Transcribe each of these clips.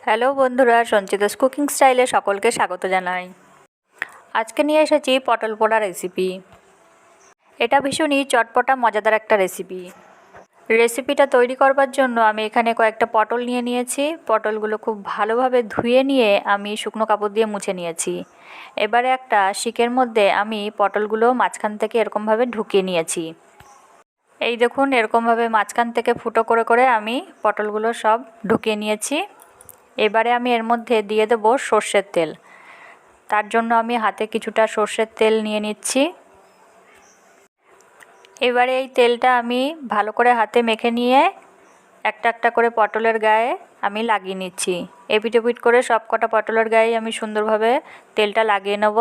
Hello বন্ধুরা, Sanchita's cooking স্টাইলে সকলকে স্বাগত জানাই। আজকে নিয়ে এসেছি পটল পোড়া রেসিপি। এটা ভীষণই চটপটা মজাদার একটা রেসিপি। রেসিপিটা তৈরি করবার জন্য আমি এখানে কয়েকটা পটল নিয়ে নিয়েছি। পটলগুলো খুব ভালোভাবে ধুয়ে নিয়ে আমি শুকনো কাপড় দিয়ে মুছে নিয়েছি। এবারে একটা শিকের মধ্যে আমি পটলগুলো মাঝখান থেকে এরকমভাবে ঢুকিয়ে নিয়েছি। এই দেখুন, এরকমভাবে মাঝখান থেকে ফুটো করে করে আমি পটলগুলো সব ঢুকিয়ে নিয়েছি। এবারে আমি এর মধ্যে দিয়ে দেবো সর্ষের তেল। তার জন্য আমি হাতে কিছুটা সর্ষের তেল নিয়ে নিচ্ছি। এবারে এই তেলটা আমি ভালো করে হাতে মেখে নিয়ে একটা একটা করে পটলের গায়ে আমি লাগিয়ে নিচ্ছি। এপিট ওপিট করে সব কটা পটলের গায়ে আমি সুন্দরভাবে তেলটা লাগিয়ে নেব।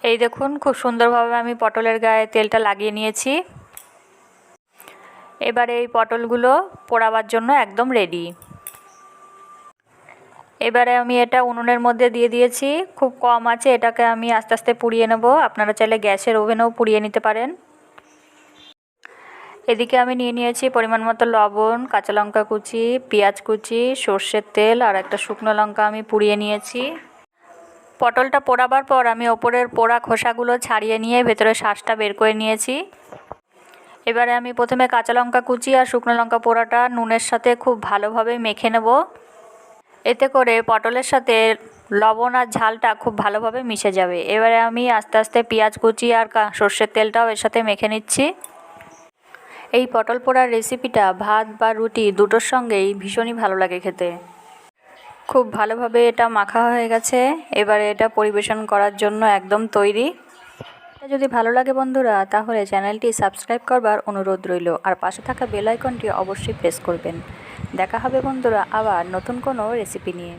এই দেখুন, খুব সুন্দরভাবে আমি পটলের গায়ে তেলটা লাগিয়ে নিয়েছি। এবারে এই পটলগুলো পোড়াবার জন্য একদম রেডি। এবারে আমি এটা উনুনের মধ্যে দিয়ে দিয়েছি। খুব কম আছে, এটাকে আমি আস্তে আস্তে পুড়িয়ে নেব। আপনারা চাইলে গ্যাসের ওভেনেও পুড়িয়ে নিতে পারেন। এদিকে আমি নিয়ে নিয়েছি পরিমাণ মতো লবণ, কাঁচা লঙ্কা কুচি, পেঁয়াজ কুচি, সর্ষের তেল আর একটা শুকনো লঙ্কা আমি পুড়িয়ে নিয়েছি। পটলটা পোড়াবার পর আমি ওপরের পোড়া খোসাগুলো ছাড়িয়ে নিয়ে ভেতরে শাঁসটা বের করে নিয়েছি। এবারে আমি প্রথমে কাঁচা লঙ্কা কুচি আর শুকনো লঙ্কা পোড়াটা নুনের সাথে খুব ভালোভাবে মেখে নেব। এতে করে পটলের সাথে লবণ আর ঝালটা খুব ভালোভাবে মিশে যাবে। এবারে আমি আস্তে আস্তে পেঁয়াজ কুচি আর সর্ষের তেলটাও এর সাথে মেখে নিচ্ছি। এই পটল পোড়ার রেসিপিটা ভাত বা রুটি দুটোর সঙ্গেই ভীষণই ভালো লাগে খেতে। খুব ভালোভাবে এটা মাখা হয়ে গেছে। এবারে এটা পরিবেশন করার জন্য একদম তৈরি। যদি ভালো লাগে বন্ধুরা, তাহলে চ্যানেলটি সাবস্ক্রাইব করবার অনুরোধ রইল আর পাশে থাকা বেল আইকনটি অবশ্যই প্রেস করবেন। দেখা হবে বন্ধুরা আবার নতুন কোনো রেসিপি নিয়ে।